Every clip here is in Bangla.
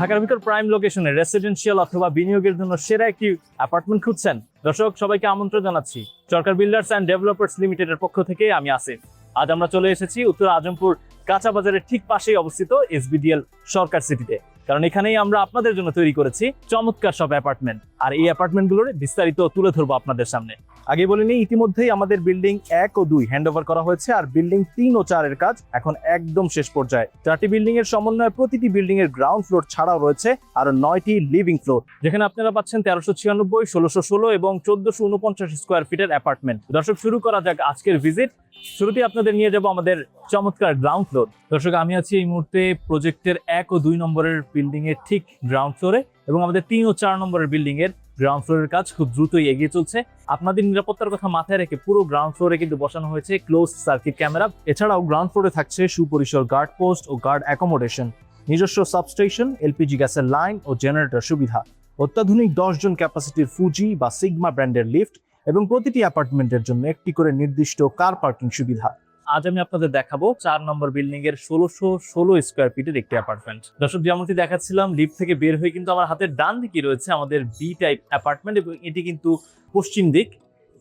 ঢাকার ভিতর প্রাইম লোকেশনে রেসিডেন্সিয়াল অথবা বিনিয়োগের জন্য সেরা একটি অ্যাপার্টমেন্ট খুঁজছেন? দর্শক সবাইকে আমন্ত্রণ জানাচ্ছি সরকার বিল্ডার্স অ্যান্ড ডেভেলপার্স লিমিটেডের পক্ষ থেকে। আমি আসিফ। আজ আমরা চলে এসেছি উত্তর আজমপুর কাঁচা বাজারের ঠিক পাশেই অবস্থিত এসবিডিএল সরকার সিটিতে, কারণ এখানেই আমরা আপনাদের জন্য তৈরি করেছি চমৎকার সব অ্যাপার্টমেন্ট। আর এই অ্যাপার্টমেন্টগুলোর বিস্তারিত তুলে ধরবো আপনাদের সামনে। আগে বলে নিই, ইতিমধ্যেই আমাদের বিল্ডিং 1 ও 2 হ্যান্ড ওভার করা হয়েছে, আর বিল্ডিং 3 ও 4 এর কাজ এখন একদম শেষ পর্যায়ে। 4টি বিল্ডিং এর সমন্বয়ে প্রতিটি বিল্ডিং এর গ্রাউন্ড ফ্লোর ছাড়াও রয়েছে আরো 9টি লিভিং ফ্লোর, যেখানে আপনারা পাচ্ছেন 1396, 1616 এবং 1449 স্কোয়ার ফিটের অ্যাপার্টমেন্ট। দর্শক, শুরু করা যাক আজকের ভিজিট। শুরুতে আপনাদের নিয়ে যাব আমাদের চমৎকার গ্রাউন্ড ফ্লোর। দর্শক, আমি আছি এই মুহূর্তে প্রজেক্টের 1 ও 2 নম্বরের বিল্ডিং এর ঠিক গ্রাউন্ড ফ্লোরে, এবং আমাদের 3 ও 4 নম্বরের বিল্ডিং এর গ্রাউন্ড ফ্লোরের কাজ খুব দ্রুতই এগিয়ে চলছে। আপনাদের নিরাপত্তার কথা মাথায় রেখে পুরো গ্রাউন্ড ফ্লোরে কিন্তু বসানো হয়েছে ক্লোজ সার্কিট ক্যামেরা। এছাড়াও গ্রাউন্ড ফ্লোরে থাকছে সুপরিসর গার্ড পোস্ট ও গার্ড অ্যাকোমোডেশন, নিজস্ব সাবস্টেশন, এলপিজি গ্যাসের লাইন ও জেনারেটর সুবিধা, অত্যাধুনিক 10 জন ক্যাপাসিটির ফুজি বা সিগমা ব্র্যান্ডের লিফট, এবং প্রতিটি অ্যাপার্টমেন্টের জন্য একটি করে নির্দিষ্ট কার পার্কিং সুবিধা। আজ আমি আপনাদের দেখাবো 4 নম্বর বিল্ডিং এর 1616 স্কোয়ার ফিটের একটি অ্যাপার্টমেন্ট। দর্শক, যেমনটি দেখাচ্ছিলাম, লিফট থেকে বের হয়ে কিন্তু আমার হাতের ডান দিকে রয়েছে আমাদের বি টাইপ অ্যাপার্টমেন্ট, এবং এটি কিন্তু পশ্চিম দিক।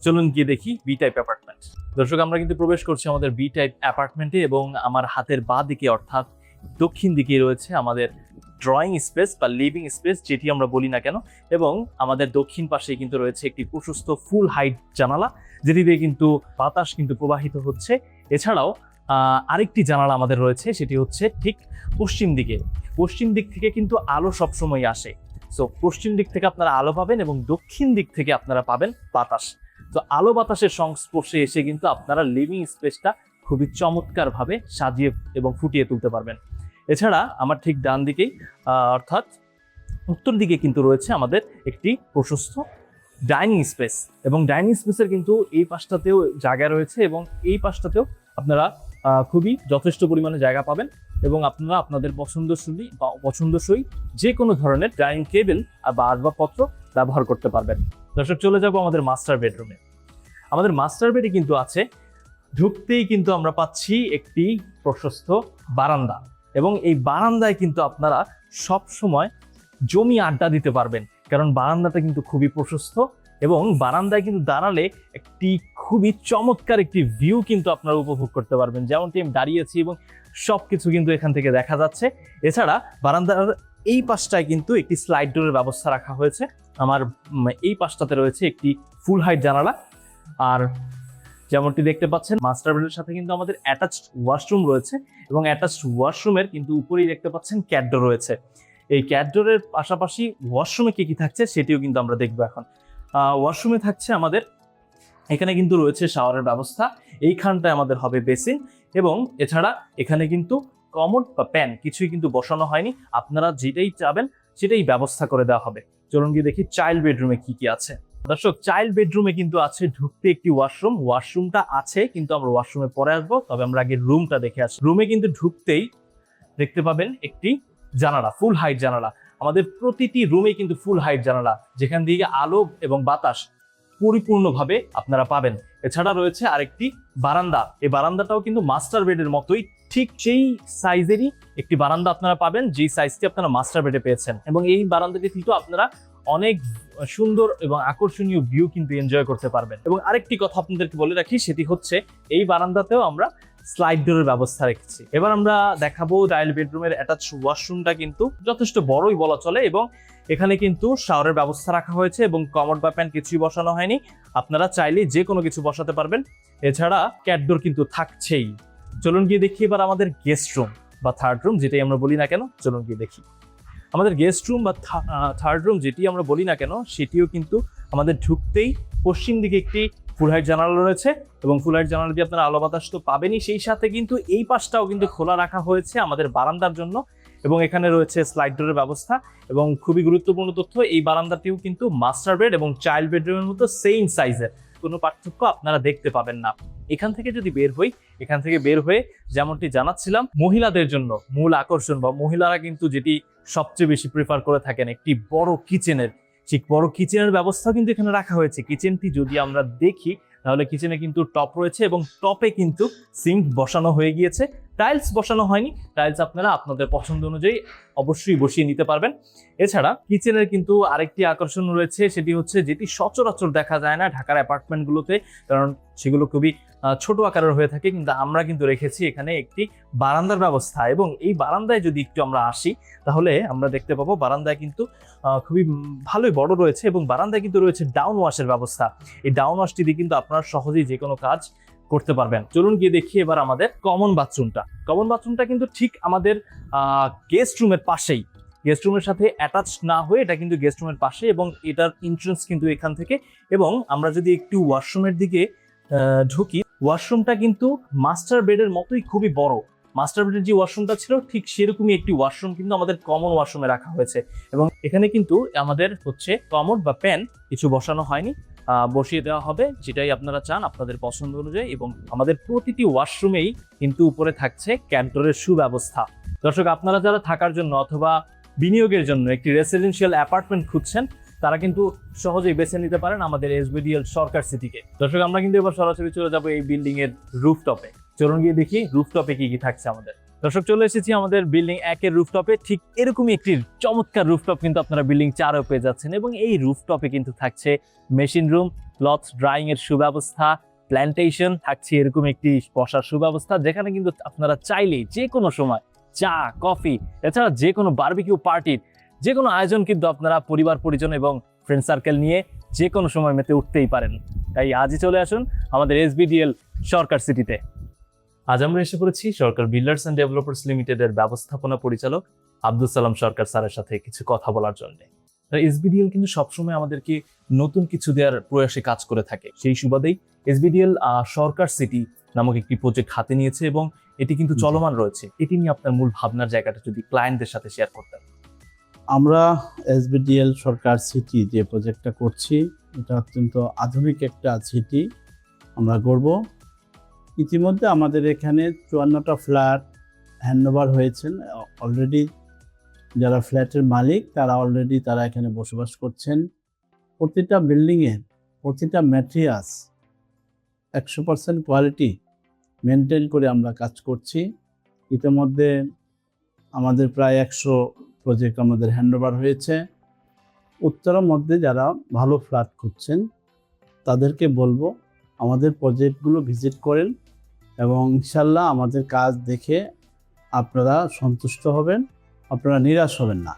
চলুন গিয়ে দেখি বি টাইপ অ্যাপার্টমেন্ট। দর্শক, আমরা কিন্তু প্রবেশ করছি আমাদের বি টাইপ অ্যাপার্টমেন্টে, এবং আমার হাতের বাঁ দিকে অর্থাৎ দক্ষিণ দিকে রয়েছে আমাদের ড্রয়িং স্পেস বা লিভিং স্পেস, যেটি আমরা বলি না কেন। এবং আমাদের দক্ষিণ পাশে কিন্তু রয়েছে একটি প্রশস্ত ফুল হাইট জানালা, যেটি দিয়ে কিন্তু বাতাস কিন্তু প্রবাহিত হচ্ছে। এছাড়াও আরেকটি জানালা আমাদের রয়েছে, সেটি হচ্ছে ঠিক পশ্চিম দিকে। পশ্চিম দিক থেকে কিন্তু আলো সবসময় আসে, সো পশ্চিম দিক থেকে আপনারা আলো পাবেন, এবং দক্ষিণ দিক থেকে আপনারা পাবেন বাতাস। তো আলো বাতাসের সংস্পর্শে এসে কিন্তু আপনারা লিভিং স্পেসটা খুবই চমৎকারভাবে সাজিয়ে এবং ফুটিয়ে তুলতে পারবেন। এছাড়া আমার ঠিক ডান দিকেই অর্থাৎ উত্তর দিকে কিন্তু রয়েছে আমাদের একটি প্রশস্ত ডাইনিং স্পেস, এবং ডাইনিং স্পেসের কিন্তু এই পাশটাতেও জায়গা রয়েছে, এবং এই পাশটাতেও আপনারা খুবই যথেষ্ট পরিমাণে জায়গা পাবেন, এবং আপনারা আপনাদের পছন্দসই যে কোনো ধরনের ডাইনিং টেবিল বা আসবাবপত্র ব্যবহার করতে পারবেন। দর্শক, চলে যাব আমাদের মাস্টার বেডরুমে। আমাদের মাস্টার বেডে কিন্তু আছে, ঢুকতেই কিন্তু আমরা পাচ্ছি একটি প্রশস্ত বারান্দা, এবং এই বারান্দায় কিন্তু আপনারা সব সময় জমি আড্ডা দিতে পারবেন, কারণ বারান্দাটা কিন্তু খুবই প্রশস্ত, এবং বারান্দায় কিন্তু দাঁড়ালে একটি খুবই চমৎকার একটি ভিউ কিন্তু আপনারা উপভোগ করতে পারবেন, যেমনটি আমি দাঁড়িয়েছি, এবং সবকিছু কিন্তু এখান থেকে দেখা যাচ্ছে। এছাড়া বারান্দার এই পাশটায় কিন্তু একটি স্লাইড ডোরের ব্যবস্থা রাখা হয়েছে। আমার এই পাশটাতে রয়েছে একটি ফুল হাইট জানালা, আর যেমনটি দেখতে পাচ্ছেন মাস্টার বেডের সাথে কিন্তু আমাদের অ্যাটাচড ওয়াশরুম রয়েছে, এবং অ্যাটাচড ওয়াশরুমের কিন্তু উপরেই দেখতে পাচ্ছেন ক্যাটডোর রয়েছে। এই ক্যাটডোরের পাশাপাশি ওয়াশরুমে কি থাকছে সেটিও কিন্তু আমরা দেখবো এখন। ওয়াশরুমে থাকছে আমাদের, এখানে কিন্তু রয়েছে শাওয়ারের ব্যবস্থা, এইখানটায় আমাদের হবে বেসিন, এবং এছাড়া এখানে কিন্তু কমোড বা প্যান কিছুই কিন্তু বসানো হয়নি, আপনারা যেটাই চাবেন সেটাই ব্যবস্থা করে দেওয়া হবে। চলুন গিয়ে দেখি চাইল্ড বেডরুমে কি আছে। দর্শক, চাইল্ড বেডরুমে কিন্তু আছে ঢুকতে একটি ওয়াশরুম। ওয়াশরুমটা আছে, কিন্তু আমরা ওয়াশরুমে পরে আসবো, তবে আমরা আগে রুমটা দেখে আসি। রুমে কিন্তু ঢুকতেই দেখতে পাবেন একটি জানালা, ফুল হাইট জানালা। আমাদের প্রতিটি রুমে কিন্তু ফুল হাইট জানালা, যেখান থেকে আলো এবং বাতাস পরিপূর্ণভাবে আপনারা পাবেন। এছাড়া রয়েছে আরেকটি বারান্দা, এই বারান্দাটাও কিন্তু মাস্টার বেডের মতোই ঠিক সেই সাইজেরই একটি বারান্দা আপনারা পাবেন, যেই সাইজটি আপনারা মাস্টার বেডে পেয়েছেন, এবং এই বারান্দাটি কিন্তু আপনারা অনেক সুন্দর এবং আকর্ষণীয় ভিউ কিন্তু এনজয় করতে পারবেন। এবং আরেকটি কথা আপনাদেরকে বলে রাখি, সেটি হচ্ছে এই বারান্দাতেও আমরা স্লাইড ডোরের ব্যবস্থা রেখেছি। এবার আমরা দেখাবো চাইল্ড বেডরুমের অ্যাটাচ ওয়াশরুমটা কিন্তু যথেষ্ট বড়ই বলা চলে, এবং এখানে কিন্তু শাওয়ারের ব্যবস্থা রাখা হয়েছে, এবং কমোড বা প্যান কিছুই বসানো হয়নি, আপনারা চাইলে যে কোনো কিছু বসাতে পারবেন। এছাড়া ক্যাটডোর কিন্তু থাকছেই। চলুন গিয়ে দেখি এবার আমাদের গেস্ট রুম বা থার্ড রুম, যেটাই আমরা বলি না কেন। চলুন গিয়ে দেখি আমাদের গেস্ট রুম বা থার্ড রুম, যেটি আমরা বলি না কেন, সেটিও কিন্তু আমাদের ঢুকতেই পশ্চিম দিকে একটি ফুল হাইট জানালা রয়েছে, এবং ফুল হাইট জানালা দিয়ে আপনারা আলো বাতাস তো পাবেনই, সেই সাথে কিন্তু এই পাশটাও কিন্তু খোলা রাখা হয়েছে আমাদের বারান্দার জন্য, এবং এখানে রয়েছে স্লাইড ডোরের ব্যবস্থা। এবং খুবই গুরুত্বপূর্ণ তথ্য, এই বারান্দাটিও কিন্তু মাস্টার বেড এবং চাইল্ড বেডরুমের মতো সেম সাইজের, কোনো পার্থক্য আপনারা দেখতে পাবেন না। এখান থেকে যদি বের হয়ে যেমনটি জানাচ্ছিলাম, মহিলাদের জন্য মূল আকর্ষণ বা মহিলারা কিন্তু যেটি সবচেয়ে বেশি প্রিফার করে থাকেন, একটি বড় কিচেনের ব্যবস্থা কিন্তু এখানে রাখা হয়েছে। কিচেনটি যদি আমরা দেখি, তাহলে কিচেনে কিন্তু টপ রয়েছে এবং টপে কিন্তু সিঙ্ক বসানো হয়ে গিয়েছে। টাইলস বসানো হয়নি, টাইলস আপনারা আপনাদের পছন্দ অনুযায়ী অবশ্যই বসিয়ে নিতে পারবেন। এছাড়া কিচেনের কিন্তু আরেকটি আকর্ষণ রয়েছে, সেটি হচ্ছে যেটি সচরাচর দেখা যায় না ঢাকার অ্যাপার্টমেন্টগুলোতে, কারণ সেগুলো খুবই ছোট আকারের হয়ে থাকে, কিন্তু আমরা কিন্তু রেখেছি এখানে একটি বারান্দার ব্যবস্থা। এবং এই বারান্দায় যদি একটু আমরা আসি তাহলে আমরা দেখতে পাবো বারান্দায় কিন্তু খুবই ভালোই বড় রয়েছে এবং বারান্দায় কিন্তু রয়েছে ডাউন ওয়াশের ব্যবস্থা। এই ডাউন ওয়াশটি দিয়ে কিন্তু আপনারা সহজেই যে কোনো কাজ করতে পারবেন। চলুন গিয়ে দেখি এবার আমাদের কমন বাথরুমটা কিন্তু ঠিক আমাদের গেস্ট রুমের পাশেই, গেস্ট রুমের সাথে অ্যাটাচ না হয়ে এটা কিন্তু গেস্ট রুমের পাশে এবং এটার এন্ট্রান্স কিন্তু এখান থেকে। এবং আমরা যদি একটু ওয়াশরুমের দিকে ঢুকি, ওয়াশরুমটা কিন্তু মাস্টার বেডের মতোই খুবই বড়। মাস্টার বেডের যে ওয়াশরুমটা ছিল ঠিক সেরকমই একটি ওয়াশরুম কিন্তু আমাদের কমন ওয়াশরুমে রাখা হয়েছে। এবং এখানে কিন্তু আমাদের হচ্ছে কমোড বা প্যান কিছু বসানো হয়নি, বসিয়ে দেওয়া হবে যেটাই আপনারা চান আপনাদের পছন্দ অনুযায়ী। এবং আমাদের প্রতিটি ওয়াশরুমেই কিন্তু উপরে থাকছে ক্যান্টরের সুব্যবস্থা। দর্শক, আপনারা যারা থাকার জন্য অথবা বিনিয়োগের জন্য একটি রেসিডেন্সিয়াল অ্যাপার্টমেন্ট খুঁজছেন তারা কিন্তু সহজেই বেছে নিতে পারেন আমাদের এসবিডিএল সরকার সিটিকে। দর্শক, আমরা কিন্তু এবার সরাসরি চলে যাব এই বিল্ডিং এর রুফটপে। চলুন গিয়ে দেখি রুফটপে কি কি থাকছে আমাদের। দর্শক, চলে এসেছি আমাদের বিল্ডিং 1 এর রুফটপে। ঠিক এরকমই একটি চমৎকার রুফটপ কিন্তু আপনারা বিল্ডিং 4 এ পেয়ে যাচ্ছেন। এবং এই রুফটপে কিন্তু থাকছে মেশিন রুম, ক্লথ ড্রাইং এর সুব্যবস্থা, প্ল্যান্টেশন, থাকছে এরকম একটি বসার সুব্যবস্থা যেখানে কিন্তু আপনারা চাইলেই যে কোনো সময় চা, কফি, এছাড়া যে কোনো বারবিকিউ পার্টির যে কোনো আয়োজন কিন্তু আপনারা পরিবার পরিজন এবং ফ্রেন্ড সার্কেল নিয়ে যে কোনো সময় মেতে উঠতেই পারেন। তাই আজই চলে আসুন আমাদের এসবিডিএল সরকার সিটিতে। আজ আমরা এসে পড়েছি সরকার বিল্ডার্স অ্যান্ড ডেভেলপার্স লিমিটেডের ব্যবস্থাপনা পরিচালক আব্দুল সালাম সরকার স্যারের সাথে কিছু কথা বলার জন্য। এসবিডিএল কিন্তু সবসময় আমাদেরকে নতুন কিছু দেওয়ার প্রয়াসে কাজ করে থাকে। সেই সুবাদেই এসবিডিএল সরকার সিটি নামক একটি প্রজেক্ট হাতে নিয়েছে এবং এটি কিন্তু চলমান রয়েছে। এটি নিয়ে আপনার মূল ভাবনার জায়গাটা যদি ক্লায়েন্টদের সাথে শেয়ার করতেন। আমরা এসবিডিএল সরকার সিটি যে প্রজেক্টটা করছি এটা অত্যন্ত আধুনিক একটা সিটি আমরা গড়ব। ইতিমধ্যে আমাদের এখানে 54টা ফ্ল্যাট হ্যান্ডওভার হয়েছেন অলরেডি। যারা ফ্ল্যাটের মালিক তারা এখানে বসবাস করছেন। প্রতিটা বিল্ডিংয়ের প্রতিটা ম্যাটেরিয়ালস 100% কোয়ালিটি মেনটেন করে আমরা কাজ করছি। ইতিমধ্যে আমাদের প্রায় 100 প্রজেক্ট আমাদের হ্যান্ডওভার হয়েছে। উত্তরের মধ্যে যারা ভালো ফ্ল্যাট খুঁজছেন তাদেরকে বলবো আমাদের প্রজেক্টগুলো ভিজিট করেন এবং ইনশাল্লাহ আমাদের কাজ দেখে আপনারা সন্তুষ্ট হবেন, আপনারা নিরাশ হবেন না।